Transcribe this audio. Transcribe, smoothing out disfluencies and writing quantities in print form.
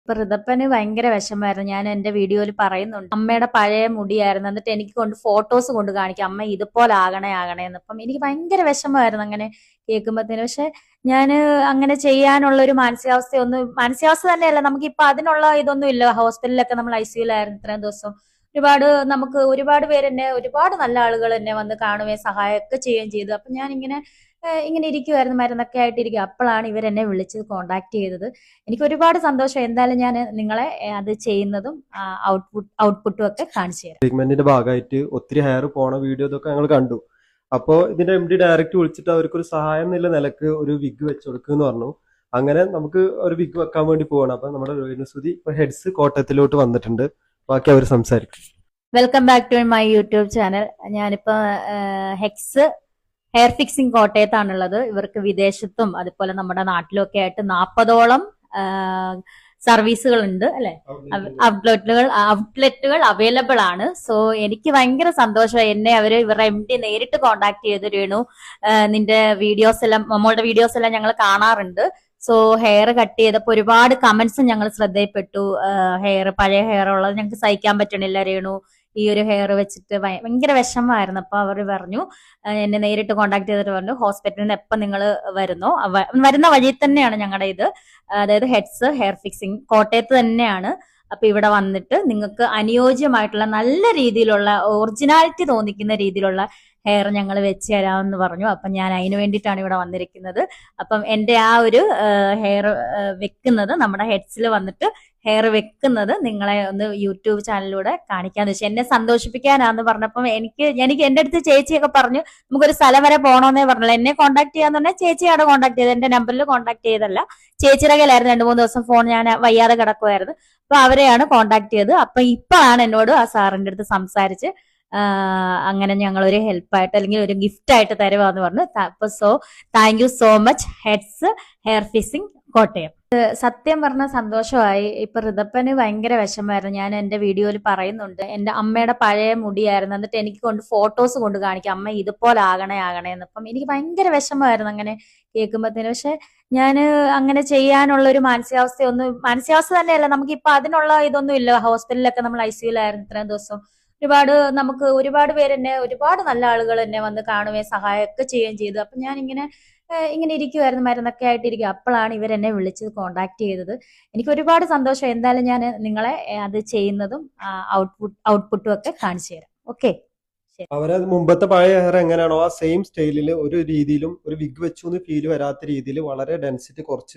ഇപ്പൊ ഋതപ്പന് ഭയങ്കര വിഷമായിരുന്നു. ഞാൻ എന്റെ വീഡിയോയിൽ പറയുന്നുണ്ട്. അമ്മയുടെ പഴയ മുടിയായിരുന്നു. എന്നിട്ട് എനിക്ക് കൊണ്ട് ഫോട്ടോസ് കൊണ്ട് കാണിക്കാം, അമ്മ ഇതുപോലെ ആകണേ എന്ന്. അപ്പം എനിക്ക് ഭയങ്കര വിഷമമായിരുന്നു അങ്ങനെ കേൾക്കുമ്പോഴത്തേന്. പക്ഷെ ഞാന് അങ്ങനെ ചെയ്യാനുള്ള ഒരു മാനസികാവസ്ഥ തന്നെയല്ല, നമുക്കിപ്പൊ അതിനുള്ള ഇതൊന്നും ഇല്ല. ഹോസ്പിറ്റലിലൊക്കെ നമ്മൾ ICUലായിരുന്നു ഇത്രയും ദിവസം. ഒരുപാട് പേര് എന്നെ, ഒരുപാട് നല്ല ആളുകൾ എന്നെ വന്ന് കാണുകയും സഹായമൊക്കെ ചെയ്യുകയും ചെയ്തു. അപ്പൊ ഞാൻ ഇങ്ങനെ ഇരിക്കുമായിരുന്നു, മരുന്നൊക്കെ ആയിട്ട് ഇരിക്കുക. അപ്പോഴാണ് ഇവരെന്നെ വിളിച്ച് കോണ്ടാക്ട് ചെയ്തത്. എനിക്ക് ഒരുപാട് സന്തോഷം. എന്തായാലും ഞാൻ നിങ്ങളെ അത് ചെയ്യുന്നതും ഔട്ട്പുട്ടും ഒക്കെ കാണിച്ചു തരാം. ട്രീറ്റ്മെന്റിന്റെ ഭാഗമായിട്ട് ഒത്തിരി ഹെയർ പോണ വീഡിയോ ഇതൊക്കെ ഞങ്ങൾ കണ്ടു. അപ്പോൾ ഇതിന്റെ MD ഡയറക്റ്റ് വിളിച്ചിട്ട് അവർക്കൊരു സഹായം എന്നുള്ള നിലക്ക് ഒരു വിഗ് വെച്ച് കൊടുക്കുമെന്ന് പറഞ്ഞു. അങ്ങനെ നമുക്ക് ഒരു വിഗ് വെക്കാൻ വേണ്ടി പോവാണ്. അപ്പൊ നമ്മുടെ രേണുസുതി ഇപ്പൊ ഹെഡ്സ് കോട്ടയത്തിലോട്ട് വന്നിട്ടുണ്ട്. ബാക്കി അവർ സംസാരിക്കും. Welcome back to my YouTube channel. ഞാനിപ്പോ ഹെക്സ് ഹെയർ ഫിക്സിംഗ് കോട്ടയത്താണുള്ളത്. ഇവർക്ക് വിദേശത്തും അതുപോലെ നമ്മുടെ നാട്ടിലും ഒക്കെ ആയിട്ട് 40ഓളം സർവീസുകൾ ഉണ്ട് അല്ലെ, ഔട്ട്ലെറ്റുകൾ അവൈലബിൾ ആണ്. സോ എനിക്ക് ഭയങ്കര സന്തോഷമായി. ഇവരുടെ MD നേരിട്ട് കോണ്ടാക്ട് ചെയ്ത്, രേണു നിന്റെ നമ്മളുടെ വീഡിയോസ് എല്ലാം ഞങ്ങൾ കാണാറുണ്ട്. സോ ഹെയർ കട്ട് ചെയ്തപ്പോ ഒരുപാട് കമന്റ്സും ഞങ്ങൾ ശ്രദ്ധയിൽപ്പെട്ടു. പഴയ ഹെയർ ഉള്ളത് ഞങ്ങൾക്ക് സഹിക്കാൻ പറ്റണില്ല രേണു, ഈ ഒരു ഹെയർ വെച്ചിട്ട് ഭയങ്കര വിഷമമായിരുന്നു. അപ്പൊ അവർ പറഞ്ഞു, എന്നെ നേരിട്ട് കോണ്ടാക്ട് ചെയ്തിട്ട് പറഞ്ഞു, ഹോസ്പിറ്റലിന് എപ്പം നിങ്ങൾ വരുന്ന വഴി തന്നെയാണ് ഞങ്ങളുടെ ഇത്, അതായത് ഹെഡ്സ് ഹെയർ ഫിക്സിംഗ് കോട്ടയത്ത് തന്നെയാണ്. അപ്പൊ ഇവിടെ വന്നിട്ട് നിങ്ങൾക്ക് അനുയോജ്യമായിട്ടുള്ള നല്ല രീതിയിലുള്ള ഒറിജിനാലിറ്റി തോന്നിക്കുന്ന രീതിയിലുള്ള ഹെയർ ഞങ്ങൾ വെച്ച് തരാമെന്ന് പറഞ്ഞു. അപ്പം ഞാൻ അതിന് വേണ്ടിയിട്ടാണ് ഇവിടെ വന്നിരിക്കുന്നത്. അപ്പം എന്റെ ആ ഒരു ഹെയർ വെക്കുന്നത്, നമ്മുടെ ഹെഡ്സിൽ വന്നിട്ട് ഹെയർ വെക്കുന്നത് നിങ്ങളെ ഒന്ന് യൂട്യൂബ് ചാനലിലൂടെ കാണിക്കാന്ന് വെച്ചാൽ എന്നെ സന്തോഷിപ്പിക്കാനാന്ന് പറഞ്ഞപ്പം എനിക്ക് എന്റെ അടുത്ത് ചേച്ചിയൊക്കെ പറഞ്ഞു നമുക്കൊരു സ്ഥലം വരെ പോകണമെന്നേ പറഞ്ഞല്ലോ. എന്നെ കോണ്ടാക്ട് ചെയ്യാന്ന് പറഞ്ഞാൽ ചേച്ചിയാണ് കോണ്ടാക്ട് ചെയ്തത്, എന്റെ നമ്പറിൽ കോണ്ടാക്ട് ചെയ്തല്ല. ചേച്ചിയുടെ കയ്യിലായിരുന്നു 2-3 ദിവസം ഫോൺ, ഞാൻ വയ്യാതെ കിടക്കുമായിരുന്നു. അപ്പൊ അവരെയാണ് കോണ്ടാക്ട് ചെയ്തത്. അപ്പൊ ഇപ്പോഴാണ് എന്നോട് ആ സാറിന്റെ അടുത്ത് സംസാരിച്ച് അങ്ങനെ ഞങ്ങളൊരു ഹെൽപ്പായിട്ട് അല്ലെങ്കിൽ ഒരു ഗിഫ്റ്റ് ആയിട്ട് തരുവാന്ന് പറഞ്ഞു. അപ്പൊ thank you so much heads hair fixing Kottayam. സത്യം പറഞ്ഞ സന്തോഷമായി. ഇപ്പൊ ഋതപ്പന് ഭയങ്കര വിഷമായിരുന്നു. ഞാൻ എന്റെ വീഡിയോയിൽ പറയുന്നുണ്ട്, എന്റെ അമ്മയുടെ പഴയ മുടിയായിരുന്നു. എന്നിട്ട് എനിക്ക് കൊണ്ട് ഫോട്ടോസ് കൊണ്ട് കാണിക്കാം, അമ്മ ഇതുപോലെ ആകണേ എന്ന്. അപ്പം എനിക്ക് ഭയങ്കര വിഷമമായിരുന്നു അങ്ങനെ കേൾക്കുമ്പോഴത്തേന്. പക്ഷെ ഞാൻ അങ്ങനെ ചെയ്യാനുള്ള ഒരു മാനസികാവസ്ഥ തന്നെയല്ല, നമുക്കിപ്പൊ അതിനുള്ള ഇതൊന്നും ഇല്ല. ഹോസ്പിറ്റലിലൊക്കെ നമ്മൾ ICUലായിരുന്നു ഇത്രയും ദിവസം. ഒരുപാട് പേര് എന്നെ, ഒരുപാട് നല്ല ആളുകൾ എന്നെ വന്ന് കാണുകയും സഹായമൊക്കെ ചെയ്യുകയും ചെയ്തു. അപ്പൊ ഞാൻ ഇങ്ങനെ ഇരിക്കുമായിരുന്നു, മരുന്നൊക്കെ ആയിട്ട് ഇരിക്കുക. അപ്പോഴാണ് ഇവരെന്നെ വിളിച്ച് കോണ്ടാക്ട് ചെയ്തത്. എനിക്ക് ഒരുപാട് സന്തോഷം. എന്തായാലും ഞാൻ നിങ്ങളെ അത് ചെയ്യുന്നതും ഔട്ട്പുട്ടും ഒക്കെ കാണിച്ചു തരാം. ഓക്കെ, അവരത് മുമ്പത്തെ പഴയ ഹെയർ എങ്ങനെയാണോ ആ സെയിം സ്റ്റൈലിൽ ഒരു രീതിയിലും ഒരു വിഗ് വെച്ചു ഫീൽ വരാത്ത രീതിയിൽ വളരെ ഡെൻസിറ്റി കുറച്ച്